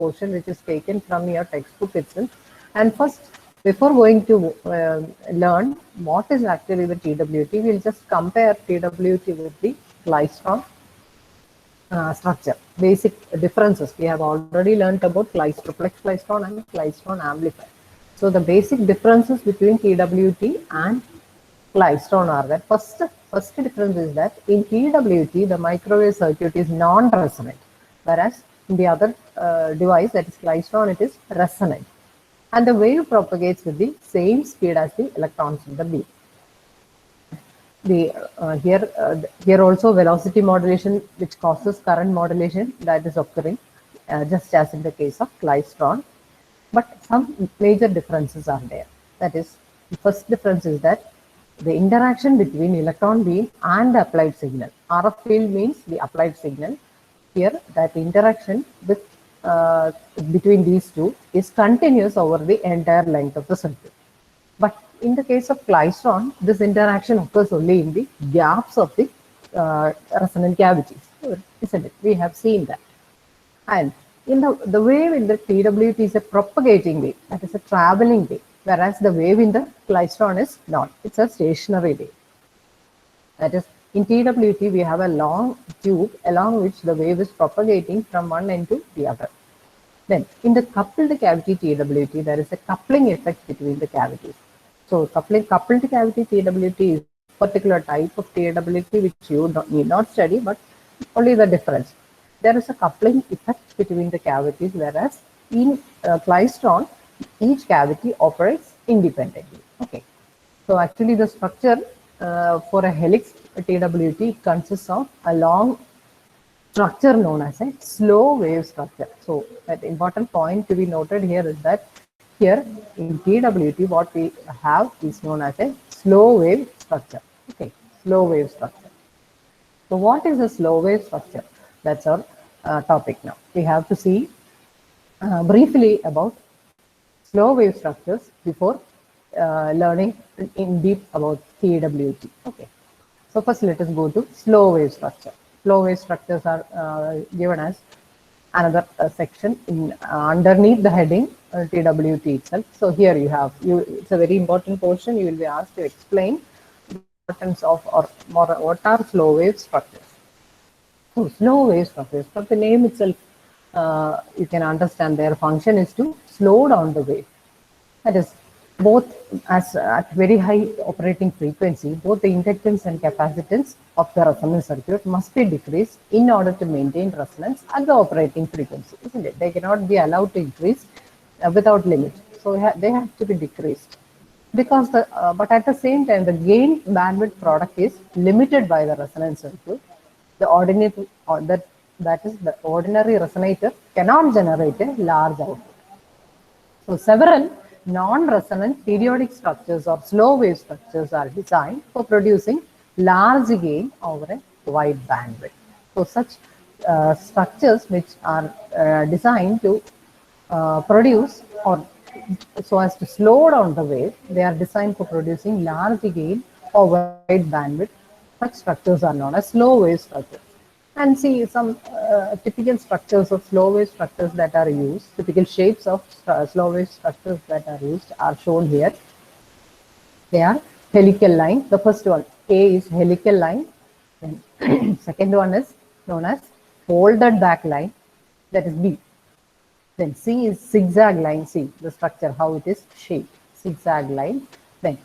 portion which is taken from your textbook itself. And first, before going to learn what is actually the TWT, we'll just compare TWT with the klystron structure. Basic differences. We have already learned about flex klystron and klystron amplifier. So the basic differences between TWT and klystron are that first difference is that in TWT the microwave circuit is non-resonant, whereas in the other device, that is klystron, it is resonant, and the wave propagates with the same speed as the electrons in the beam. Here also velocity modulation, which causes current modulation, that is occurring just as in the case of klystron, but some major differences are there. That is, the first difference is that the interaction between electron beam and the applied signal. RF field means the applied signal. Here, that interaction with between these two is continuous over the entire length of the circuit. But in the case of klystron, this interaction occurs only in the gaps of the resonant cavities, isn't it? We have seen that. And in the wave in the TWT is a propagating wave, that is a traveling wave, whereas the wave in the klystron is not. It's a stationary wave. That is, in TWT, we have a long tube along which the wave is propagating from one end to the other. Then, in the coupled cavity TWT, there is a coupling effect between the cavities. So, coupled cavity TWT is a particular type of TWT which you need not study, but only the difference. There is a coupling effect between the cavities, whereas in klystron, each cavity operates independently. Okay. So, actually, the structure for a helix TWT consists of a long structure known as a slow wave structure. So, that important point to be noted here is that here in TWT, what we have is known as a slow wave structure. Okay, slow wave structure. So, what is a slow wave structure? That's our topic now. We have to see briefly about slow wave structures before learning in deep about TWT. Okay. So, first let us go to slow wave structure. Slow wave structures are given as another section in underneath the heading TWT itself. So here you have it's a very important portion. You will be asked to explain the importance of or what are slow wave structures. So slow wave structures, from the name itself, you can understand their function is to slow down the wave. That is, both as at very high operating frequency, both the inductance and capacitance of the resonance circuit must be decreased in order to maintain resonance at the operating frequency, isn't it? They cannot be allowed to increase without limit. So they have to be decreased because but at the same time, the gain bandwidth product is limited by the resonance circuit. The ordinary that is the ordinary resonator cannot generate a large output. So several non-resonant periodic structures or slow wave structures are designed for producing large gain over a wide bandwidth. So such structures which are designed to produce or so as to slow down the wave, they are designed for producing large gain over wide bandwidth. Such structures are known as slow wave structures. And see some typical structures of slow wave structures that are used, typical shapes of slow wave structures that are used are shown here. They are helical line. The first one, A, is helical line. Then second one is known as folded back line, that is B. Then C is zigzag line. See the structure, how it is shaped, zigzag line. Then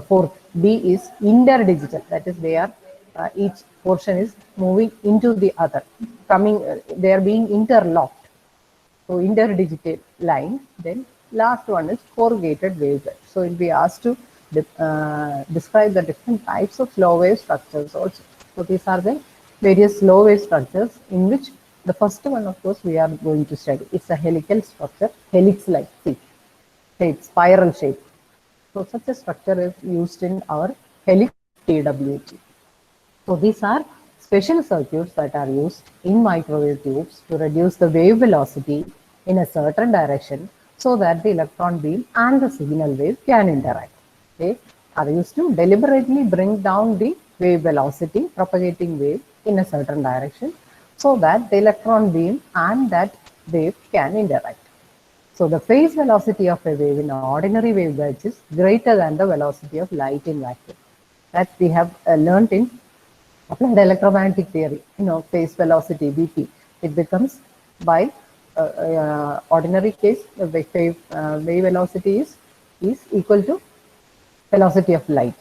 fourth, D is interdigital, that is they are each portion is moving into the other, they are being interlocked. So interdigital line. Then last one is corrugated waveguide. So it will be asked to describe the different types of slow wave structures also. So these are the various slow wave structures in which the first one, of course, we are going to study. It's a helical structure, helix-like, see, spiral shape. So such a structure is used in our helix TWT. So these are special circuits that are used in microwave tubes to reduce the wave velocity in a certain direction so that the electron beam and the signal wave can interact. They are used to deliberately bring down the wave velocity, propagating wave in a certain direction so that the electron beam and that wave can interact. So the phase velocity of a wave in ordinary waveguides is greater than the velocity of light in vacuum. That we have learned in applied electromagnetic theory. Phase velocity Vp, it becomes by ordinary case, the wave velocity is equal to velocity of light.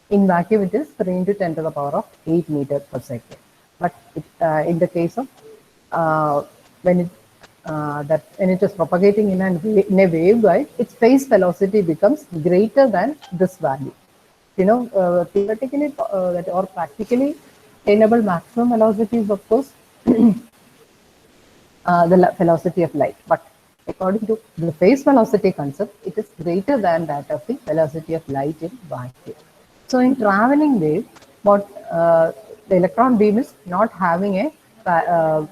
In vacuum, it is 3 into 10 to the power of 8 meter per second. But in the case of when it is propagating in a waveguide, its phase velocity becomes greater than this value. Theoretically or practically, attainable maximum velocity is, of course, the velocity of light. But according to the phase velocity concept, it is greater than that of the velocity of light in vacuum. So in traveling wave, the electron beam is not having a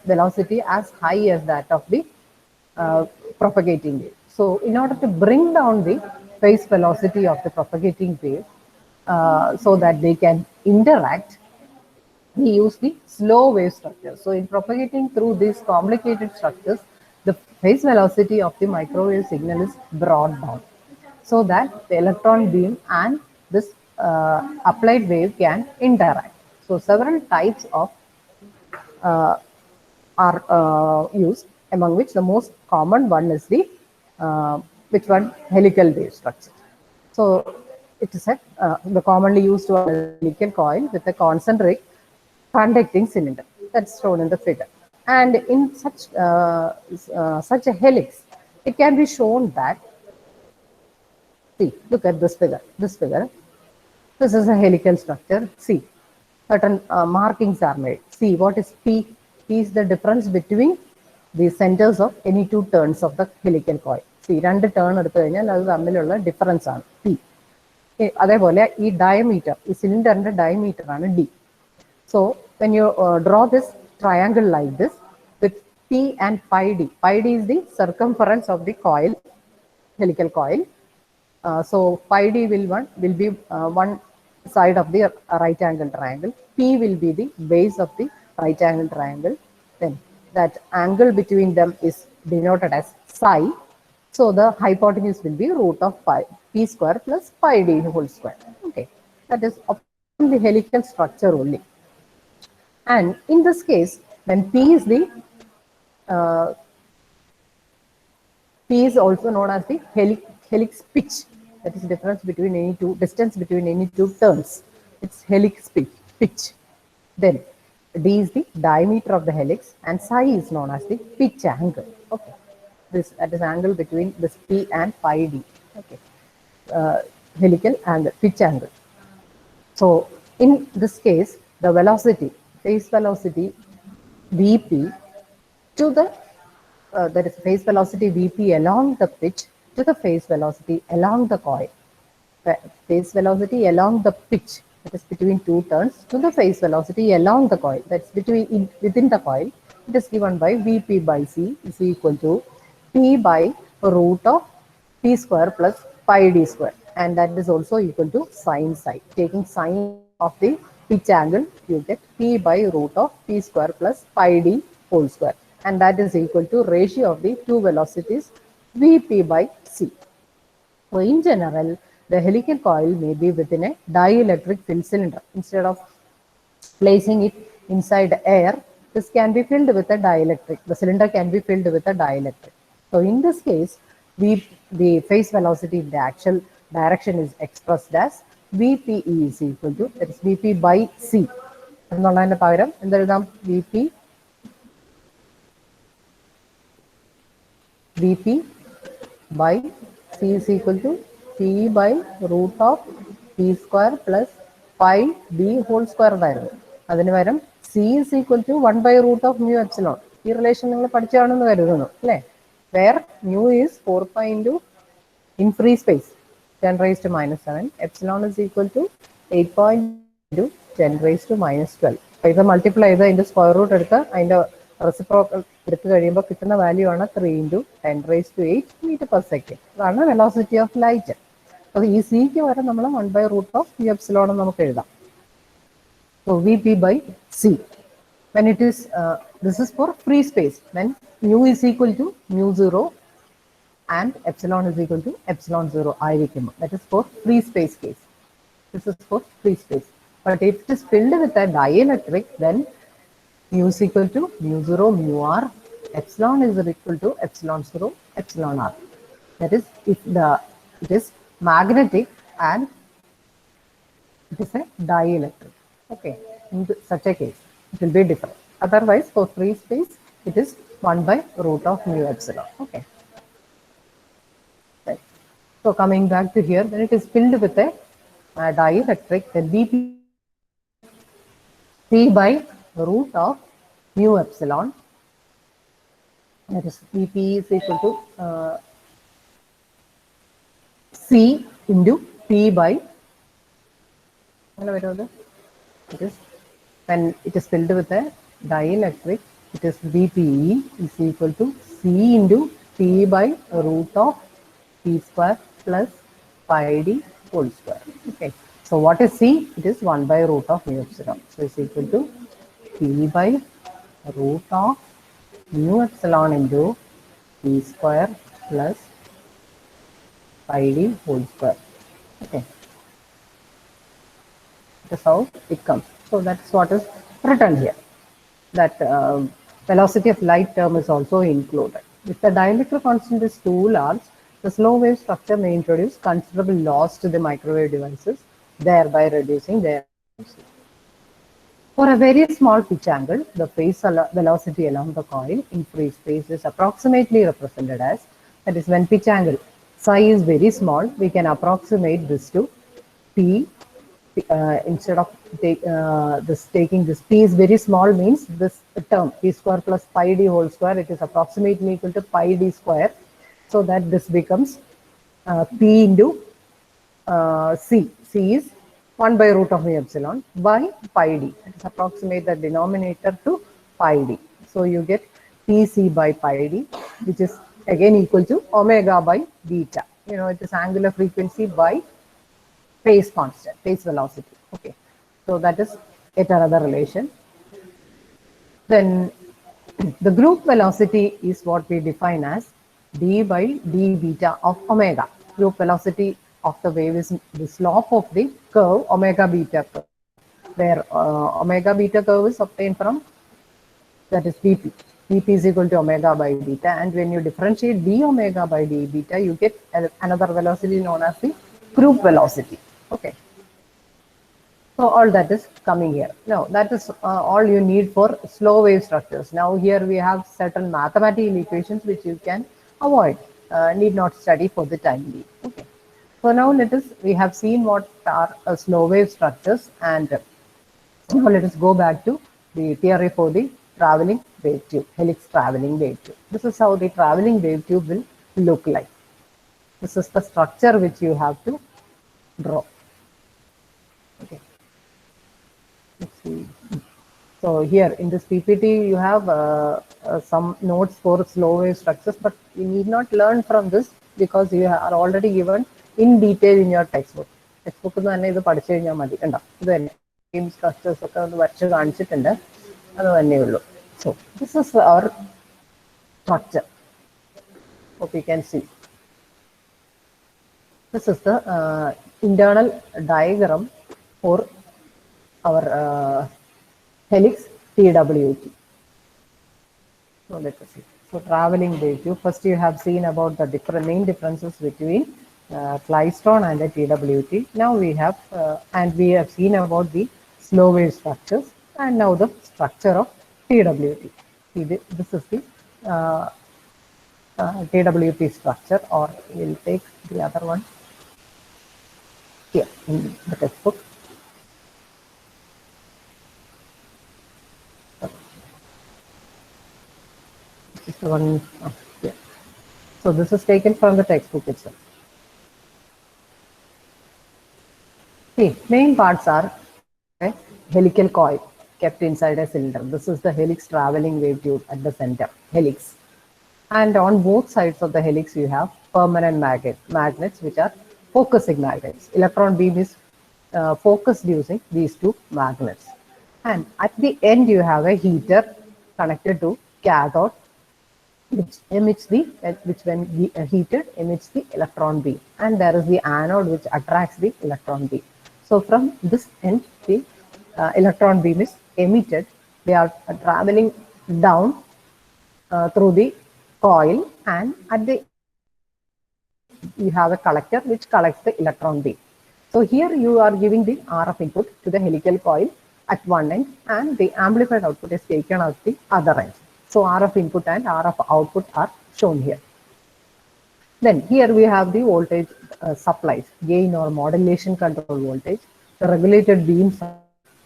velocity as high as that of the propagating wave. So in order to bring down the phase velocity of the propagating wave, so that they can interact, we use the slow wave structure. So in propagating through these complicated structures, the phase velocity of the microwave signal is brought down so that the electron beam and this applied wave can interact. So several types of are used, among which the most common one is the helical wave structure. So it is the commonly used one is helical coil with a concentric conducting cylinder that's shown in the figure. And in such a helix, it can be shown that, see, look at this figure. This is a helical structure. See, certain markings are made. See, what is P? P is the difference between the centers of any two turns of the helical coil. See, രണ്ട് turn എടുത്തു കഴിഞ്ഞാൽ അത് തമ്മിലുള്ള difference ആണ് P. അതേപോലെ ഈ diameter, ഈ സിലിണ്ടറിന്റെ ഡയമീറ്റർ ആണ് D. So when you draw this triangle like this with P and pi D. Pi D is the circumference of the coil, helical coil. So pi D will be one side of the right angle triangle. P will be the base of the right angle triangle. Then that angle between them is denoted as psi. So the hypotenuse will be root of pi, P square plus pi D whole square. Okay, that is upon the helical structure only. And in this case, when P is also known as the helix pitch. That is the difference between any two, distance between any two turns. It's helix pitch. Then D is the diameter of the helix and psi is known as the pitch angle. Okay, that is angle between this P and pi D. Okay, helical and pitch angle. So in this case, the velocity, phase velocity Vp to the that is phase velocity Vp along the pitch to the phase velocity along the coil. Phase velocity along the pitch, that is between two turns, to the phase velocity along the coil, that's within the coil. It is given by Vp by C is equal to P by root of P square plus pi D square, and that is also equal to sine psi. Taking sine of the pitch angle, you get P by root of P square plus pi D whole square, and that is equal to ratio of the two velocities Vp by C. So in general, the helical coil may be within a dielectric filled cylinder. Instead of placing it inside air, this can be filled with a dielectric. The cylinder can be filled with a dielectric. So in this case, the phase velocity in the actual direction is expressed as Vpe is equal to, that is Vp by C. എന്നുള്ളതിന്റെ പകരം എന്തെഴുതാം? Vp by C is equal to P by root of P square plus pi D whole square എന്നായിരുന്നു. അതിന് പകരം C is equal to 1 by root of mu epsilon. ഈ relation നിങ്ങൾ പഠിച്ചാണെന്ന് കരുതുന്നു അല്ലേ? Where mu is 4 pi into in free space 10 raised to minus 7, epsilon is equal to 8 into 10 raised to minus 12. അപ്പോൾ ഇത് multiply ചെയ്ത് അതിന്റെ സ്ക്വയർ റൂട്ട് എടുത്ത് അതിന്റെ റെസിപ്രോക്കൽ എടുത്തു കഴിയുമ്പോൾ കിട്ടുന്ന വാല്യൂ ആണ് 3 into 10 raised to 8 meter per second. അതാണ് വെലോസിറ്റി ഓഫ് ലൈറ്റ്. അപ്പോൾ ഈ സിക്ക് വരെ നമ്മൾ 1 by root of mu epsilon നമുക്ക് എഴുതാം. So Vp by C. when it is, this is for free space, when mu is equal to mu 0 and epsilon is equal to epsilon 0 ആയിരിക്കും. That is for free space case. This is for free space. But if it is filled with a dielectric, then mu is equal to mu 0 mu r, epsilon is equal to epsilon 0 epsilon r. That is, if it is magnetic and it is a dielectric. Okay, in such a case, it will be different. Otherwise, for free space, it is 1 by root of mu epsilon. Okay. Right. So coming back to here, when it is filled with a dielectric, then Vp C by root of mu epsilon. That is Vp is equal to C into P by, it is, when it is filled with a dielectric, it is Vpe is equal to C into P by root of P square plus pi d whole square. Okay. So what is C? It is 1 by root of mu epsilon. So it's equal to P by root of mu epsilon into P square plus pi d whole square. Okay. That's how it comes. So that's what is written here. That velocity of light term is also included. If the dielectric constant is too large, the slow wave structure may introduce considerable loss to the microwave devices, thereby reducing their efficiency. For a very small pitch angle, the phase velocity along the coil in free space is approximately represented as, that is, when pitch angle psi is very small, we can approximate this to P. Instead of taking this P is very small, means this term P square plus pi d whole square, it is approximately equal to pi d square, so that this becomes P into C. C is 1 by root of mu epsilon by pi d. It is approximate the denominator to pi d. So you get Pc by pi d, which is again equal to omega by beta. You know, it is angular frequency by phase constant, phase velocity. Okay, so that is yet another relation. Then the group velocity is what we define as d by d beta of omega. Group velocity of the wave is the slope of the curve omega beta curve, where omega beta curve is obtained from, that is Vp. Vp is equal to omega by beta, and when you differentiate d omega by d beta, you get another velocity known as the group velocity. Okay. So all that is coming here. Now that is all you need for slow wave structures. Now here we have certain mathematical equations which you can avoid, need not study for the time being. Okay. So now we have seen what are slow wave structures, and now let us go back to the theory for the traveling wave tube, helix traveling wave tube. This is how the traveling wave tube will look like. This is the structure which you have to draw. Okay. Let's see. So here in this PPT, you have some notes for slow wave structures, but you need not learn from this because you are already given in detail in your textbook. Textbook തന്നെ ഇത് പഠിച്ചു കഴിഞ്ഞാൽ മതി. കണ്ടോ, ഇത് തന്നെ structures ഒക്കെ ഒന്ന് വരച്ച് കാണിച്ചിട്ടുണ്ട്, അത് തന്നെ ഉള്ളൂ. So this is our structure. Hope you can see. This is the internal diagram for our helix TWT. So let us see. So traveling wave tube. First, you have seen about the main differences between Klystron and the TWT. Now we have and we have seen about the slow wave structures, and now the structure of TWT. See, this is the TWT structure, or we'll take the other one here in the textbook. This is the one here. So this is taken from the textbook itself. See, main parts are a helical coil kept inside a cylinder. This is the helix traveling wave tube at the center, helix. And on both sides of the helix, you have permanent magnets, which are focusing magnets. Electron beam is focused using these two magnets. And at the end, you have a heater connected to cathode, which emits the which when heated emits the electron beam, and there is the anode which attracts the electron beam. So from this end, the electron beam is emitted. They are traveling down through the coil, and at the you have a collector which collects the electron beam. So here you are giving the RF input to the helical coil at one end, and the amplified output is taken at the other end. So RF input and RF output are shown here. Then here we have the voltage supplies, gain or modulation control voltage, the regulated beam supply,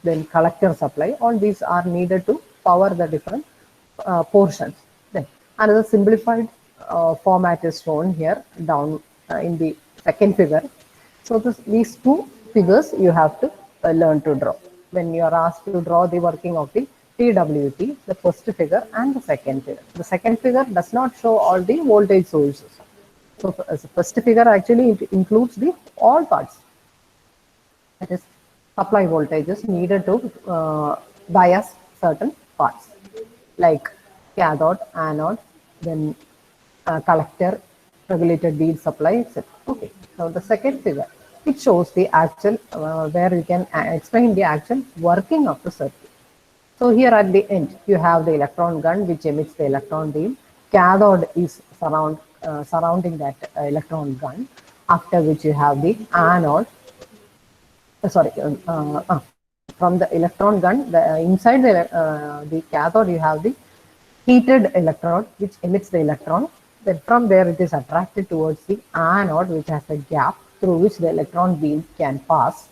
then collector supply. All these are needed to power the different portions. Then another simplified format is shown here down in the second figure. So these two figures you have to learn to draw. When you are asked to draw the working of the TWT, the first figure and the second figure. The second figure does not show all the voltage sources. So the first figure actually includes the all parts. That is, supply voltages needed to bias certain parts like cathode, anode, then collector, regulated bead supply, etc. Okay. Now the second figure, it shows the actual where you can explain the actual working of the circuit. So here at the end, you have the electron gun which emits the electron beam. Cathode is surrounding that electron gun. After which you have the anode. From the electron gun, inside the cathode, you have the heated electrode which emits the electron. Then from there, it is attracted towards the anode, which has a gap through which the electron beam can pass.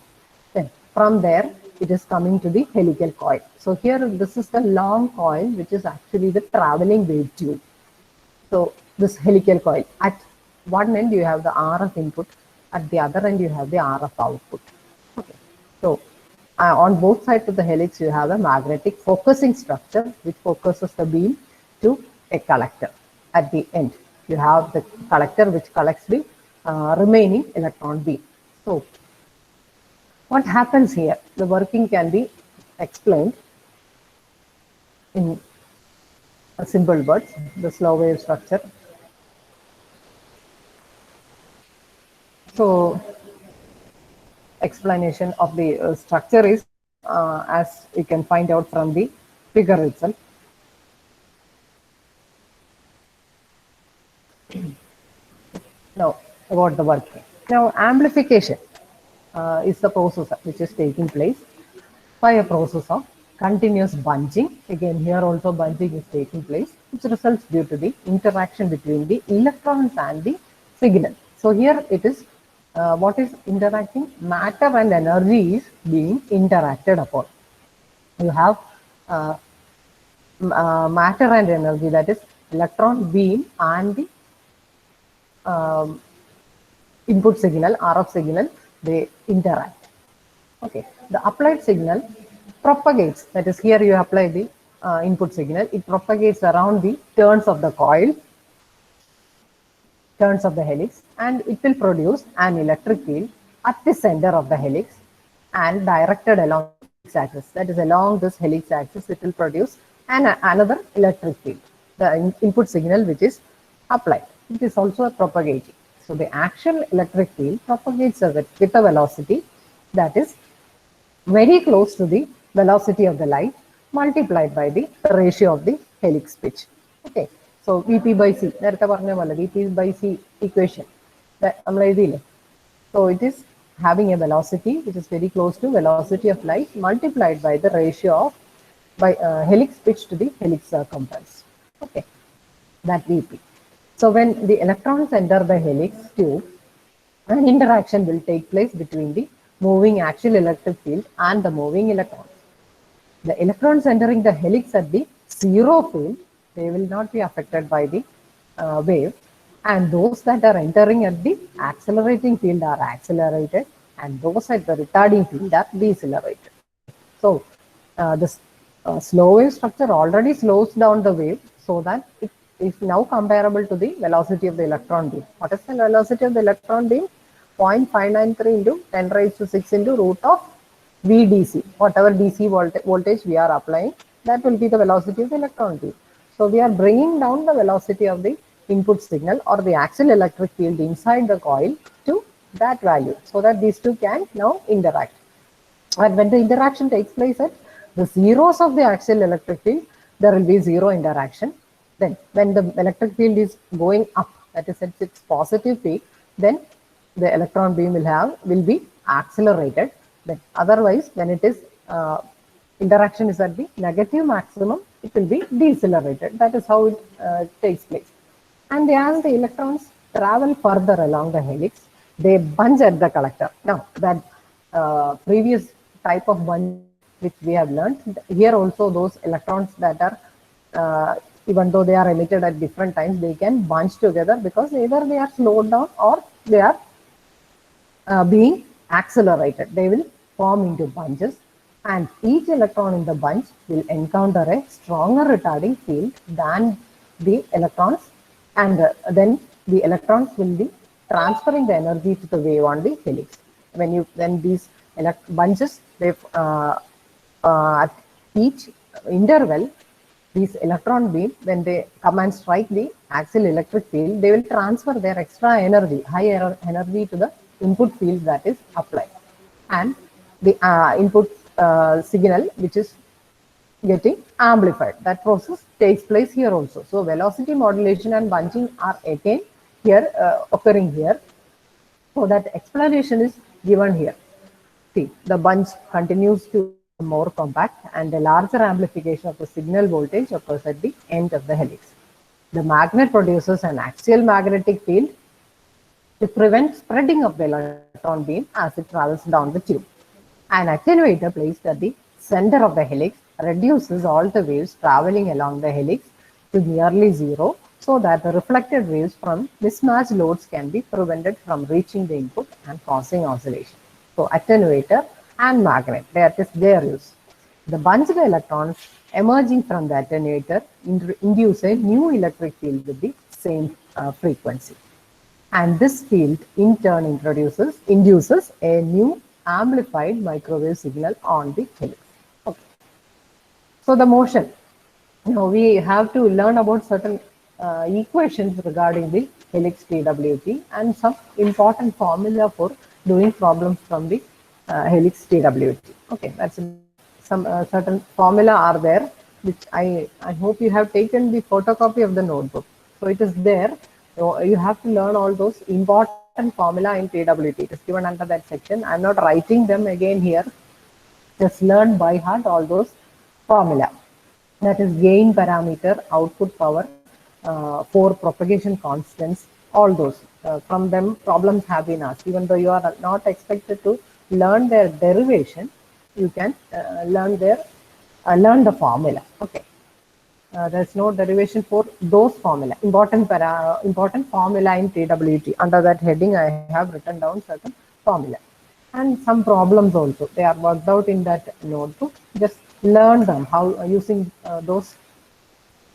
Then from there, it is coming to the helical coil. So here, this is the long coil, which is actually the traveling wave tube. So this helical coil, at one end you have the RF input, at the other end you have the RF output. Okay. So on both sides of the helix you have a magnetic focusing structure which focuses the beam to a collector. At the end you have the collector which collects the remaining electron beam. So what happens here? The working can be explained in simple words, the slow wave structure. So explanation of the structure is as you can find out from the figure itself. Now about the working. Now amplification is the process which is taking place by a process of continuous bunching. Again, here also bunching is taking place, which results due to the interaction between the electrons and the signal. So here it is what is interacting? Matter and energy is being interacted upon. You have matter and energy, that is electron beam and the input signal, RF signal, they interact. Okay, the applied signal propagates, that is here you apply the input signal, it propagates around the turns of the coil, turns of the helix, and it will produce an electric field at the center of the helix and directed along the helix axis. That is, along this helix axis, it will produce another electric field, the input signal which is applied. It is also propagating. So the actual electric field propagates with a velocity that is very close to the velocity of the light multiplied by the ratio of the helix pitch. Okay. So Vp by C, Vp by C equation. So it is having a velocity which is very close to velocity of light multiplied by the ratio of helix pitch to the helix circumference. Okay, that Vp. So when the electrons enter the helix tube, an interaction will take place between the moving actual electric field and the moving electrons. The electrons entering the helix at the zero field, they will not be affected by the wave, and those that are entering at the accelerating field are accelerated, and those at the retarding field are decelerated. So this slow wave structure already slows down the wave so that it is now comparable to the velocity of the electron beam. What is the velocity of the electron beam? 0.593 into 10 raised to 6 into root of VDC, whatever DC voltage we are applying, that will be the velocity of the electron beam. So we are bringing down the velocity of the input signal or the axial electric field inside the coil to that value, so that these two can now interact. And when the interaction takes place at the zeros of the axial electric field, there will be zero interaction. Then when the electric field is going up, that is at its positive peak, then the electron beam will be accelerated. Then otherwise, when it is interaction is at the negative maximum, it will be decelerated. That is how it takes place. And as the electrons travel further along the helix, they bunch at the collector. Now, that previous type of bunch which we have learned, here also those electrons that are, even though they are emitted at different times, they can bunch together because either they are slowed down or they are being accelerated. They will form into bunches, and each electron in the bunch will encounter a stronger retarding field than the electrons, and then the electrons will be transferring the energy to the wave on the helix. When these bunches, they at each interval, these electron beam, when they come and strike the axial electric field, they will transfer their extra energy, higher energy, to the input field that is applied, and the input signal which is getting amplified. That process takes place here also. So velocity modulation and bunching are again here occurring here. So that explanation is given here. See, the bunch continues to be more compact, and a larger amplification of the signal voltage occurs at the end of the helix. The magnet produces an axial magnetic field to prevent spreading of the electron beam as it travels down the tube. An attenuator placed at the center of the helix reduces all the waves traveling along the helix to nearly zero, so that the reflected waves from mismatched loads can be prevented from reaching the input and causing oscillation. So attenuator and magnet, that is their use. The bunched electrons emerging from the attenuator induce a new electric field with the same frequency. And this field in turn induces a new amplified microwave signal on the helix. Okay. So the motion. Now we have to learn about certain equations regarding the helix TWT and some important formula for doing problems from the helix TWT. Okay, that's some certain formula are there, which I hope you have taken the photocopy of the notebook. So it is there. So you have to learn all those important formula in TWT. It is given under that section. I'm not writing them again here. Just learn by heart all those formula. That is gain parameter, output power, for propagation constants, all those. From them problems have been asked. Even though you are not expected to learn their derivation, you can learn the formula. Okay. There's no derivation for those formula. Important formula in TWT. Under that heading, I have written down certain formula. And some problems also. They are worked out in that notebook. Just learn them, how using those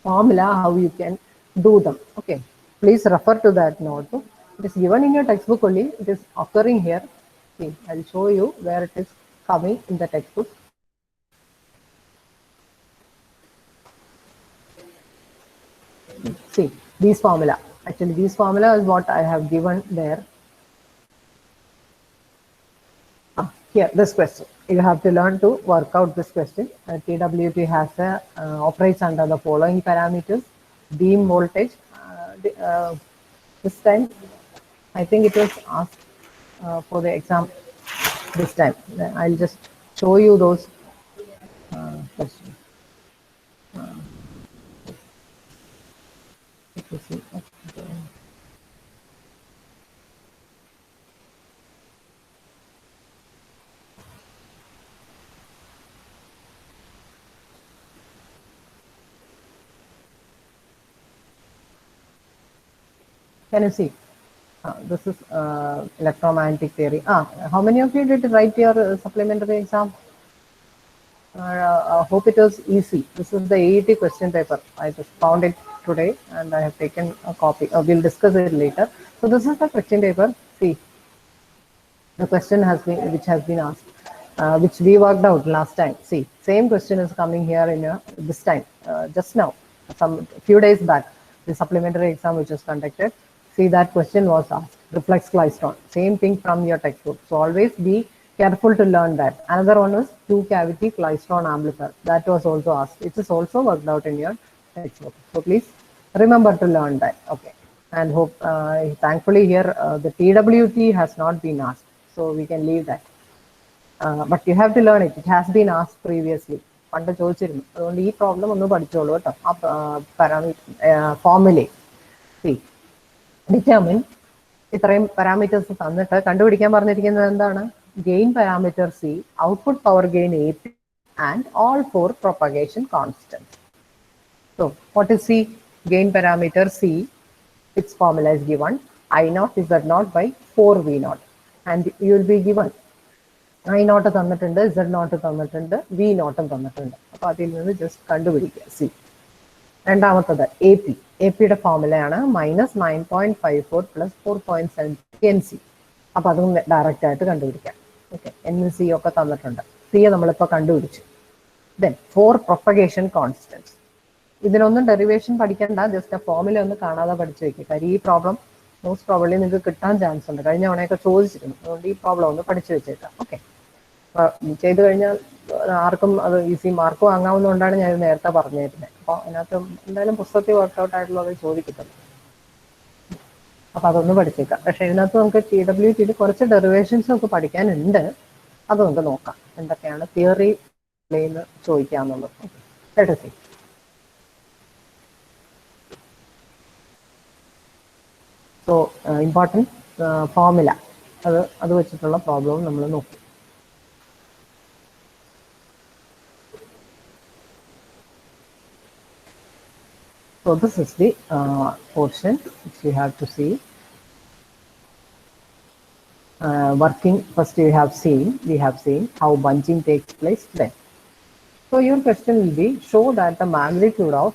formula, how you can do them. Okay. Please refer to that notebook. It is given in your textbook only. It is occurring here. See, I'll show you where it is coming in the textbook. See, these formula. Actually, these formula is what I have given there. Here, this question. You have to learn to work out this question. TWT has operates under the following parameters. Beam voltage. This time, I think it was asked for the exam this time. I'll just show you those questions. Can you see? This is electromagnetic theory. How many of you did write your supplementary exam? I hope it was easy. This is the AET question paper. I just found it today and I have taken a copy. We'll discuss it later. So this is the question paper. See, the question which has been asked. which we worked out last time. See, same question is coming here in this time, just now, some few days back, the supplementary exam which was conducted. See, that question was asked, reflex klystron, same thing from your textbook. So always be careful to learn that. Another one was two cavity klystron amplifier. That was also asked. It is also worked out in your textbook. So please remember to learn that. Okay. And hope, thankfully here, the TWT has not been asked. So we can leave that. But you have to learn it. It has been asked previously. പണ്ട് ചോദിച്ചിരുന്നു അതുകൊണ്ട് ഈ problem ഒന്ന് പഠിച്ചോളൂ കേട്ടോ ആ ഫോർമുലേ determine ഇത്രയും parameters തന്നിട്ട് കണ്ടുപിടിക്കാൻ പറഞ്ഞിരിക്കുന്നത് എന്താണ് gain parameter C output power gain A P and all for propagation constant. So what is C? Gain parameter C, its formula is given I naught Z naught by 4 V naught, and you will be given I naught തന്നിട്ടുണ്ട്, Z naught തന്നിട്ടുണ്ട്, V naught തന്നിട്ടുണ്ട്. അപ്പോൾ അതിൽ നിന്ന് just കണ്ടുപിടിക്കുക C. രണ്ടാമത്തത് A P. A പിയുടെ ഫോർമുലയാണ് -9.54 plus 4.7 N C. അപ്പോൾ അതും ഡയറക്റ്റ് ആയിട്ട് കണ്ടുപിടിക്കാം. ഓക്കെ, എൻ സി ഒക്കെ തന്നിട്ടുണ്ട്. സിയെ നമ്മളിപ്പോൾ കണ്ടുപിടിച്ചു. Then 4 propagation constants. ഇതിനൊന്നും ഡെറിവേഷൻ പഠിക്കണ്ട, ജസ്റ്റ് ആ ഫോർമുല ഒന്ന് കാണാതെ പഠിച്ചു വെക്കുക. കാര്യം ഈ പ്രോബ്ലം മോസ്റ്റ് പ്രോബ്ലി നിങ്ങൾക്ക് കിട്ടാൻ ചാൻസ് ഉണ്ട്. കഴിഞ്ഞ തവണയൊക്കെ ചോദിച്ചിരുന്നു. അതുകൊണ്ട് ഈ പ്രോബ്ലം ഒന്ന് പഠിച്ചു വെച്ചേക്കാം. ഓക്കെ, ചെയ്ത് കഴിഞ്ഞാൽ ആർക്കും അത് ഈസി മാർക്ക് വാങ്ങാവുന്നതുകൊണ്ടാണ് ഞാൻ നേരത്തെ പറഞ്ഞിരുന്നത്. അപ്പോൾ അതിനകത്ത് എന്തായാലും പുസ്തകത്തിൽ വർക്ക്ഔട്ട് ആയിട്ടുള്ളത് ചോദിക്കത്തുള്ളൂ. അപ്പോൾ അതൊന്ന് പഠിച്ചേക്കാം. പക്ഷേ ഇതിനകത്ത് നമുക്ക് TWT കുറച്ച് ഡെറിവേഷൻസ് നമുക്ക് പഠിക്കാനുണ്ട്. അത് നമുക്ക് നോക്കാം എന്തൊക്കെയാണ് തിയറി എന്ന് ചോദിക്കാന്നുള്ളത്. Let us see. So important formula അത് വെച്ചിട്ടുള്ള പ്രോബ്ലം നമ്മൾ നോക്കും. So this is the portion which we have to see. Working first we have seen how bunching takes place then. So your question will be, show that the magnitude of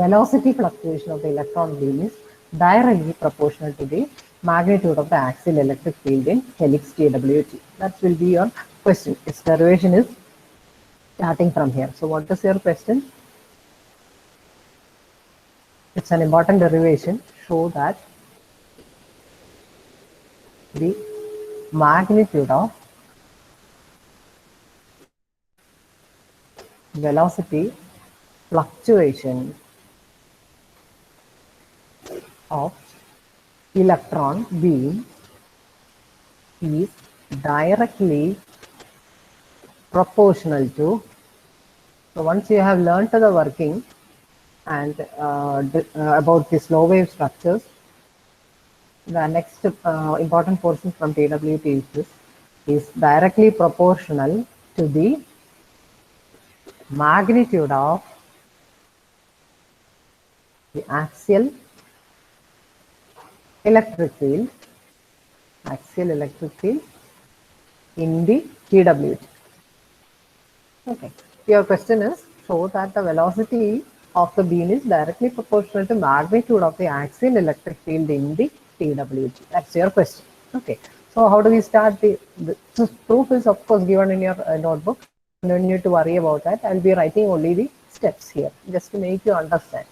velocity fluctuation of the electron beam is directly proportional to the magnitude of the axial electric field in helix TWT. That will be your question. Its derivation is starting from here. So what is your question? It's an important derivation. Show that the magnitude of velocity fluctuation of electron beam is directly proportional to. So once you have learned the working and about the slow wave structures, the next important portion from TWT is this, is directly proportional to the magnitude of the axial electric field in the TWT. Okay, your question is, show that the velocity of the beam is directly proportional to magnitude of the axial electric field in the TWT. That's your question. Okay, so how do we start? The proof is of course given in your notebook. No need to worry about that. I'll be writing only the steps here just to make you understand.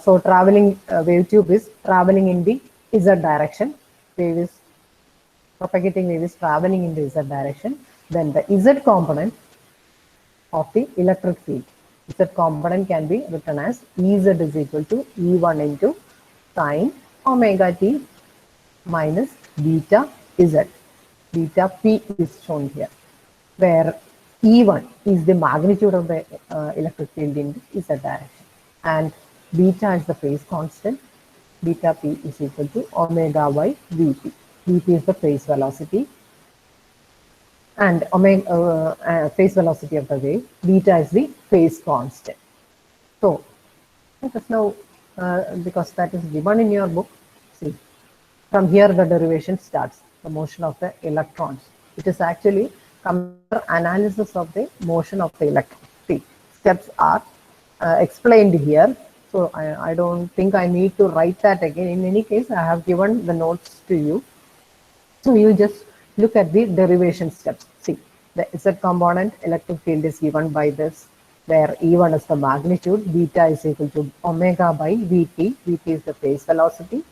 So traveling wave tube is traveling in the Z direction. Propagating wave is traveling in the Z direction. Then the Z component of the electric field. Z component can be written as Ez is equal to E1 into sine omega t minus beta Z. Beta P is shown here, where E1 is the magnitude of the electric field in the Z direction, and beta is the phase constant. Beta P is equal to omega by Vp. Vp is the phase velocity, and omega phase velocity of the wave. Beta is the phase constant. So let us now, because that is given in your book, see, from here the derivation starts. The motion of the electrons. It is actually analysis of the motion of the electron. See, steps are explained here. So I don't think I need to write that again. In any case, I have given the notes to you. So you just look at the derivation steps. See, the Z component electric field is given by this, where E1 is the magnitude, beta is equal to omega by Vt. Vt is the phase velocity.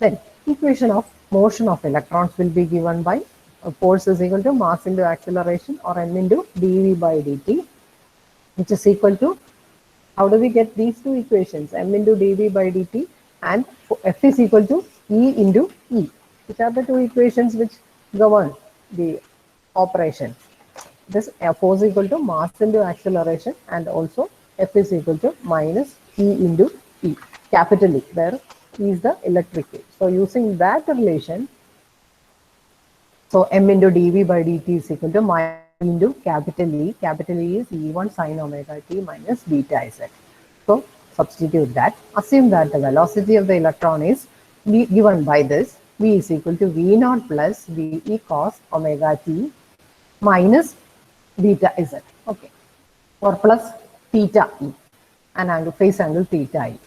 Then equation of motion of electrons will be given by force is equal to mass into acceleration, or m into dV by dt, which is equal to, how do we get these two equations, m into dV by dt and F is equal to E into E, which are the two equations which govern the operation. This force is equal to mass into acceleration, and also F is equal to minus E into E, capital E, where E is the electric field. So using that relation, so m into dV by dt is equal to minus into capital E. Capital E is E1 sine omega t minus beta Z. So substitute that. Assume that the velocity of the electron is given by this. V is equal to V naught plus VE cos omega t minus beta Z. Okay. Or plus theta E, an angle, phase angle theta E.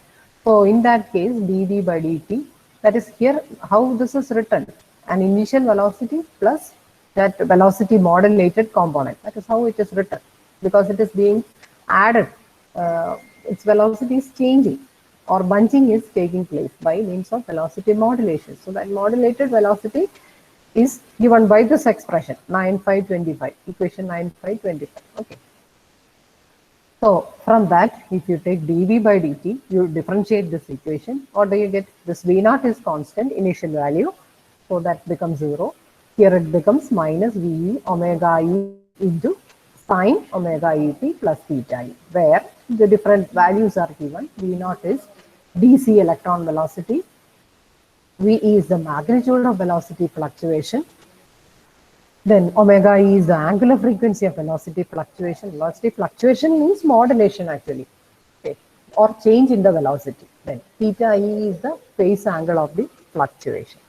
So in that case, dV by dt, that is here how this is written, an initial velocity plus that velocity modulated component. That is how it is written, because it is being added. Its velocity is changing, or bunching is taking place by means of velocity modulation. So that modulated velocity is given by this expression 9525, equation 9525. Okay. So from that, if you take dV by dt, you differentiate this equation. What do you get? This V naught is constant initial value, so that becomes 0. Here it becomes minus VE omega E into sine omega Et plus theta E, where the different values are given. V naught is dc electron velocity, VE is the magnitude of velocity fluctuation, then omega E is the angular frequency of velocity fluctuation. Velocity fluctuation means modulation actually, okay, or change in the velocity. Then theta E is the phase angle of the fluctuation.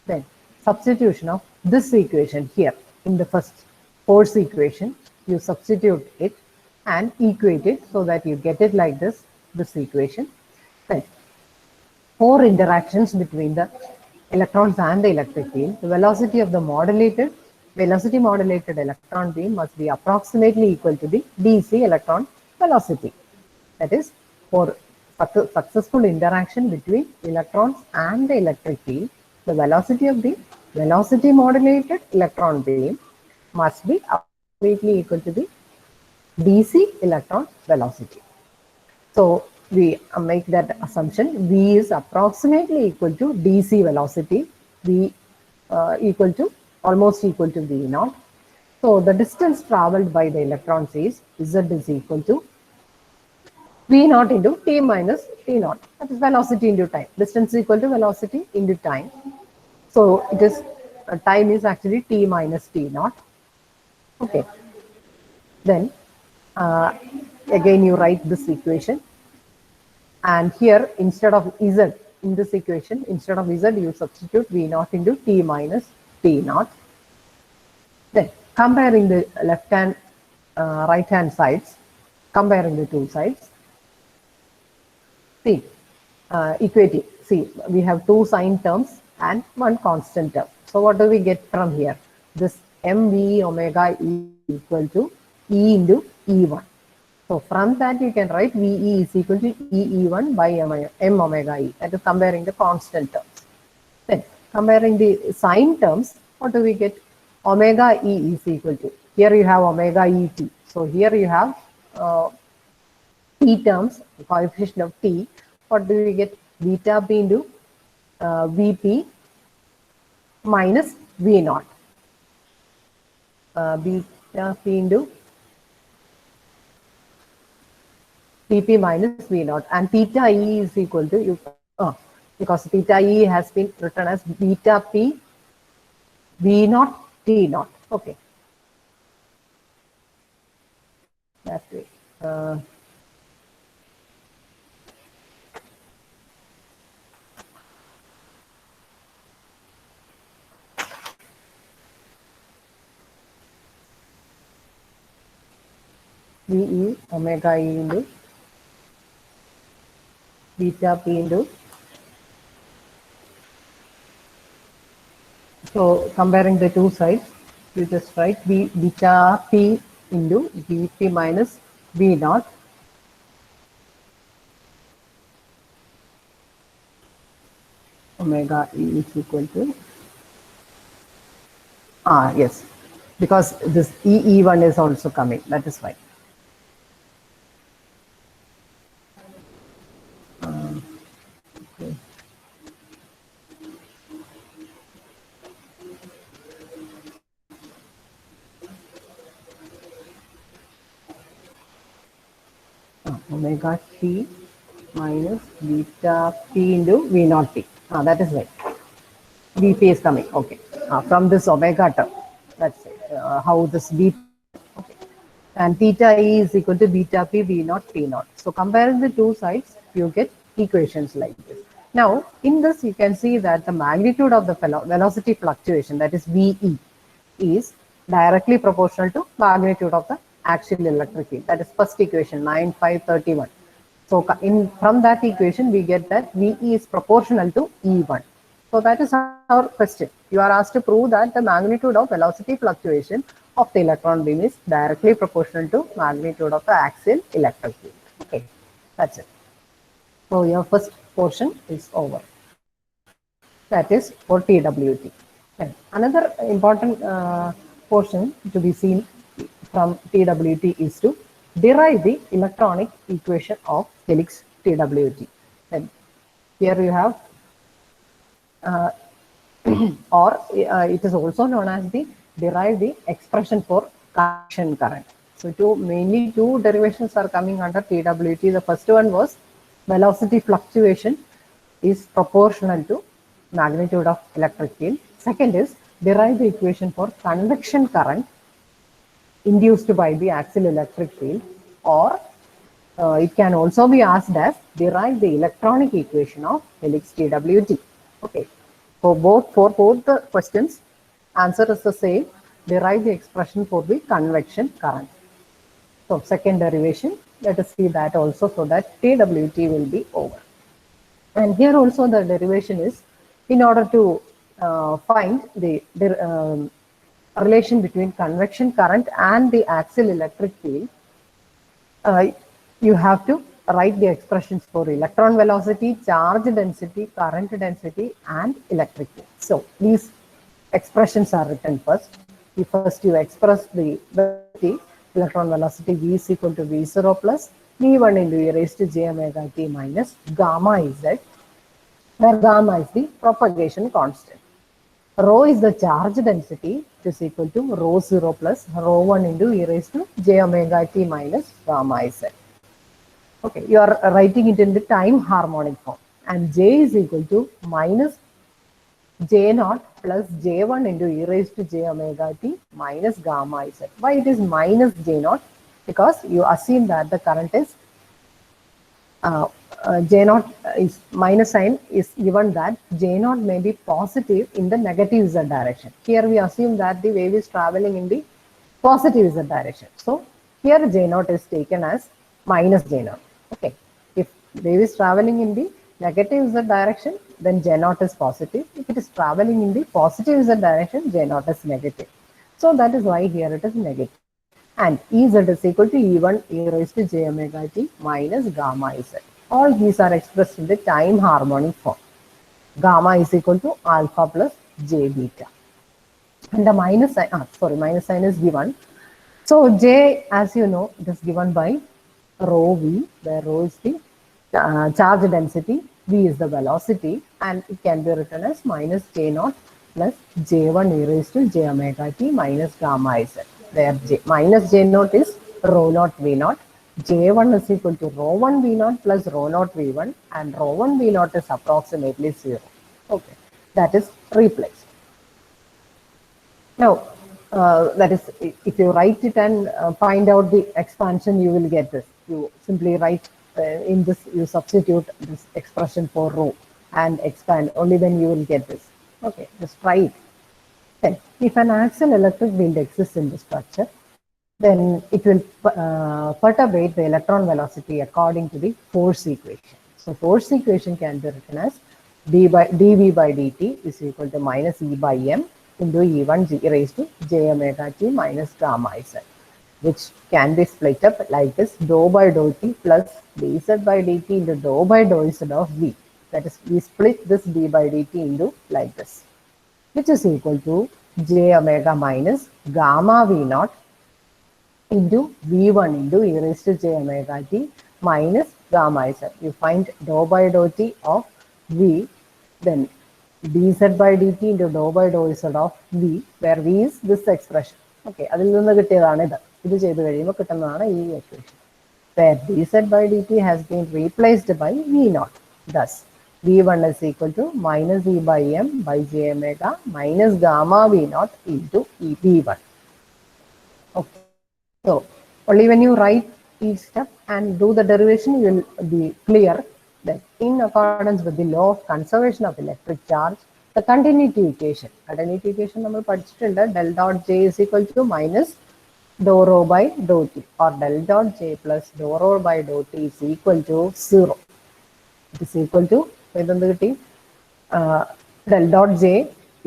Then substitution of this equation here in the first force equation, you substitute it and equate it so that you get it like this equation. Then for interactions between the electrons and the electric field, the velocity of the velocity modulated electron beam must be approximately equal to the DC electron velocity. That is, for successful interaction between electrons and the electric field, the velocity of the velocity modulated electron beam must be approximately equal to the DC electron velocity. So we make that assumption. V is approximately equal to DC velocity, V almost equal to V naught. So the distance traveled by the electrons is Z is equal to V naught into T minus T naught. That is velocity into time. Distance is equal to velocity into time. So it is time is actually T minus T naught. Okay. Then again you write this equation. And here, instead of Z in this equation, instead of Z, you substitute V naught into T minus T naught. Then comparing the left hand, right hand sides, comparing the two sides. See, equating. See, we have two sign terms and one constant term. So what do we get from here? This mv omega E equal to E into E1. So from that you can write VE is equal to EE1 by m omega E. That is comparing the constant terms. Then comparing the sign terms, what do we get? Omega E is equal to, here you have omega ET. So here you have T terms, coefficient of T. What do we get? Beta P into Vp minus V naught. Beta P into Tp minus V naught, and theta E is equal to, because theta E has been written as beta P V naught T naught. Okay. That way. VE omega E into beta P into So comparing the two sides, you just write V beta P into Vp minus V naught omega E is equal to, yes, because this E1 is also coming, that is why. Okay. Omega T minus beta P into V naught T. That is right. Vp is coming. Okay. From this omega term. That's it. How this Vp. Okay. And theta E is equal to beta P V naught P naught. So comparing the two sides, you get equations like this. Now, in this, you can see that the magnitude of the velocity fluctuation, that is VE, is directly proportional to magnitude of the axial electric field. That is first equation, 9,531. So from that equation, we get that VE is proportional to E1. So that is our question. You are asked to prove that the magnitude of velocity fluctuation of the electron beam is directly proportional to magnitude of the axial electric field. Okay, that's it. So your first portion is over. That is for TWT. And another important portion to be seen from TWT is to derive the electronic equation of helix TWT. And here you have, or it is also known as the derive the expression for convection current. So mainly two derivations are coming under TWT. The first one was velocity fluctuation is proportional to magnitude of electric field. Second is derive the equation for convection current induced by the axial electric field, or it can also be asked as derive the electronic equation of helix TWT. Okay, for both the questions, answer is the same. Derive the expression for the convection current. So second derivation, let us see that also, so that TWT will be over. And here also the derivation is in order to find the relation between convection current and the axial electric field. You have to write the expressions for electron velocity, charge density, current density, and electric field. So these expressions are written first. First you express the velocity, electron velocity V is equal to V0 plus V1 into e raised to j omega t minus gamma z, where gamma is the propagation constant. Rho is the charge density, which is equal to rho 0 plus rho 1 into e raised to j omega t minus gamma z. Okay, you are writing it in the time harmonic form, and j is equal to minus j naught plus j1 into e raised to j omega t minus gamma z. Why it is minus j naught? Because you assume that the current is j naught is minus sign is given that j naught may be positive in the negative z direction. Here we assume that the wave is traveling in the positive z direction. So here j naught is taken as minus j naught. Okay, if wave is traveling in the negative z direction, then j naught is positive. If it is traveling in the positive z direction, j naught is negative. So that is why here it is negative. And Ez is equal to E1 e raised to j omega t minus gamma z. All these are expressed in the time harmonic form. Gamma is equal to alpha plus j beta. And the minus sign, minus sign is given. So j, as you know, it is given by rho v, where rho is the charge density, v is the velocity, and it can be written as minus j naught plus j1 e raised to j omega t minus gamma z, where minus j naught is rho naught v naught, j1 is equal to rho 1 v naught plus rho naught v1, and rho 1 v naught is approximately 0. Okay, that is replaced. Now, that is, if you write it and find out the expansion, you will get this. You simply write in this, you substitute this expression for rho and expand, only then you will get this. Okay, just try it. Then, if an axial electric field exists in the structure, then it will perturbate the electron velocity according to the force equation. So force equation can be written as dV by dt is equal to minus E by m into E1 g raised to j omega t minus gamma z, which can be split up like this: dou by dou t plus dz by dt into dou by dou z of v. That is, we split this d by dt into like this, which is equal to j omega minus gamma v naught into v1 into e raised to j omega t minus gamma z. You find dou by dou t of v, then dz by dt into dou by dou z of v, where v is this expression. Okay, അതിൽ നിന്ന് കിട്ടിയതാണ് ഇത്. ഇത് ചെയ്തു കഴിയുമ്പോൾ കിട്ടുന്നതാണ് ഈ equation, where dz by dt has been replaced by v naught. Thus, v1 is equal to minus e by m by j omega minus gamma v naught into e v1. Okay. So, only when you write each step and do the derivation, you will be clear that in accordance with the law of conservation of electric charge, the continuity equation നമ്മൾ പഠിച്ചിട്ടുണ്ട്, del dot j is equal to minus dou rho by dou t, or del dot j plus dou rho by dou t is equal to 0. It is equal to del dot j.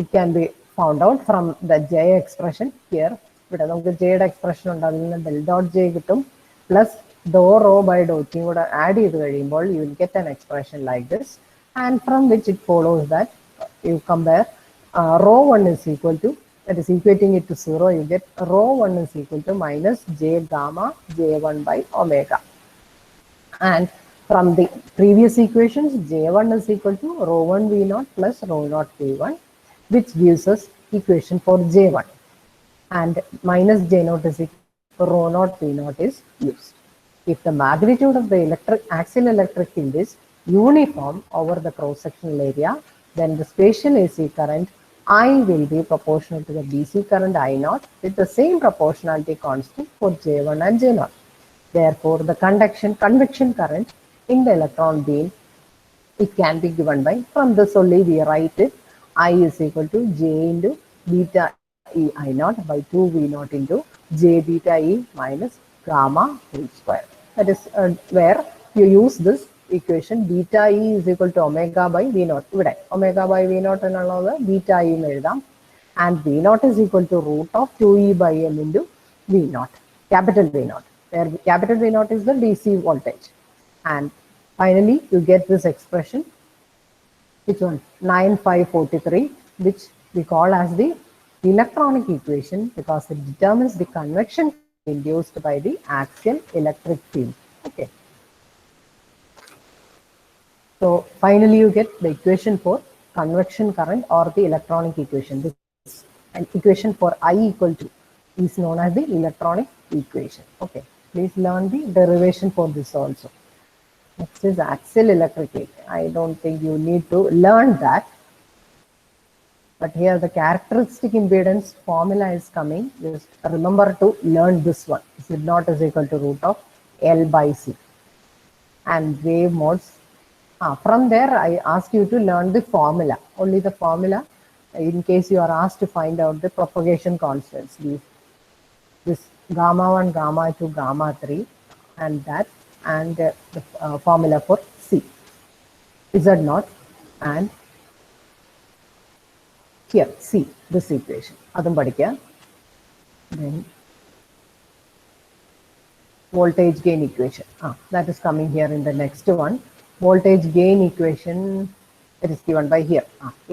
It can be found out from the j expression here. ഇവിടെ നമുക്ക് ജെയുടെ expression ഉണ്ട്, അതിൽ നിന്ന് del dot j കിട്ടും, plus dou rho by dou t കൂടെ add ചെയ്ത് കഴിയുമ്പോൾ you will get an expression like this, and from which it follows that you compare rho 1 is equal to, that is equating it to 0, you get rho 1 is equal to minus j gamma j1 by omega. And from the previous equations, j1 is equal to rho 1 v naught plus rho naught v1, which gives us equation for j1. And minus j naught is equal to rho naught v naught is used. If the magnitude of the axial electric field is uniform over the cross-sectional area, then the spatial AC current I will be proportional to the DC current I naught with the same proportionality constant for J1 and J0. Therefore, the convection current in the electron beam, it can be given by, from this only we write it, I is equal to J into beta E I naught by 2 V naught into J beta E minus gamma whole square. That is where you use this equation, beta E is equal to omega by V naught. ഇവിടെ omega by V naught എന്നുള്ളത് beta E എന്ന് എഴുതാം, and V naught is equal to root of 2E by M into V naught, capital V naught, where capital V naught is the DC voltage. And finally, you get this expression, which one, 9543, which we call as the electronic equation, because it determines the convection induced by the axial electric field. Okay. So finally, you get the equation for convection current, or the electronic equation. This is an equation for I equal to is known as the electronic equation. Okay. Please learn the derivation for this also. Next is axial electric field. I don't think you need to learn that. But here the characteristic impedance formula is coming. Just remember to learn this one. Z0 is equal to root of L by C. And wave modes. From there, I ask you to learn the formula. Only the formula, in case you are asked to find out the propagation constants. This gamma 1, gamma 2, gamma 3, and that, and the formula for C. Z0 and here, see this equation. Then voltage gain equation. That is coming here in the next one. Voltage gain equation, it is given by here.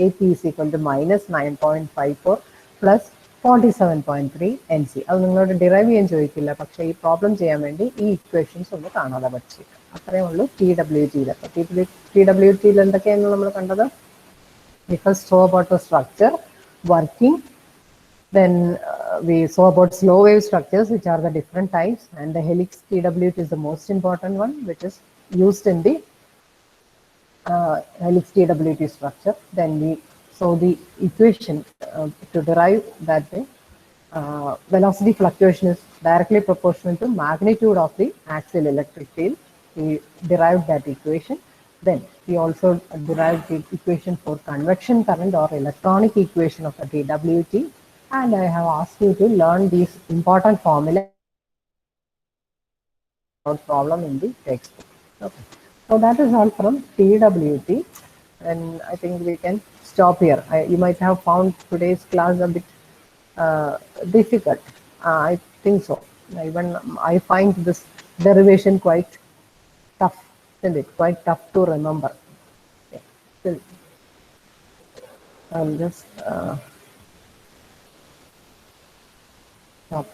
AP is equal to minus 9.54 plus 47.3 NC. അത് നിങ്ങളോട് derive ചെയ്യാൻ ചോദിക്കില്ല, പക്ഷേ ഈ problem ചെയ്യാൻ വേണ്ടി ഈ equations ഒന്ന് കാണാതെ പഠിച്ചിരിക്കാം. അത്രയേ ഉള്ളൂ TWT-യിൽ. TWT-യിൽ എന്തൊക്കെയാണ് നമ്മൾ കണ്ടത്? We first saw about the structure working, then we saw about slow wave structures, which are the different types, and the helix TWT is the most important one, which is used in the helix TWT structure. Then we saw the equation to derive that the velocity fluctuation is directly proportional to magnitude of the axial electric field. We derived that equation. Then we also derived the equation for convection current, or electronic equation of the TWT, and I have asked you to learn these important formula problem in the textbook. Okay. So that is all from TWT. And I think we can stop here. You might have found today's class a bit difficult. I think so. Even I find this derivation quite tough, isn't it? Quite tough to remember. Yeah. Still, I'll just stop.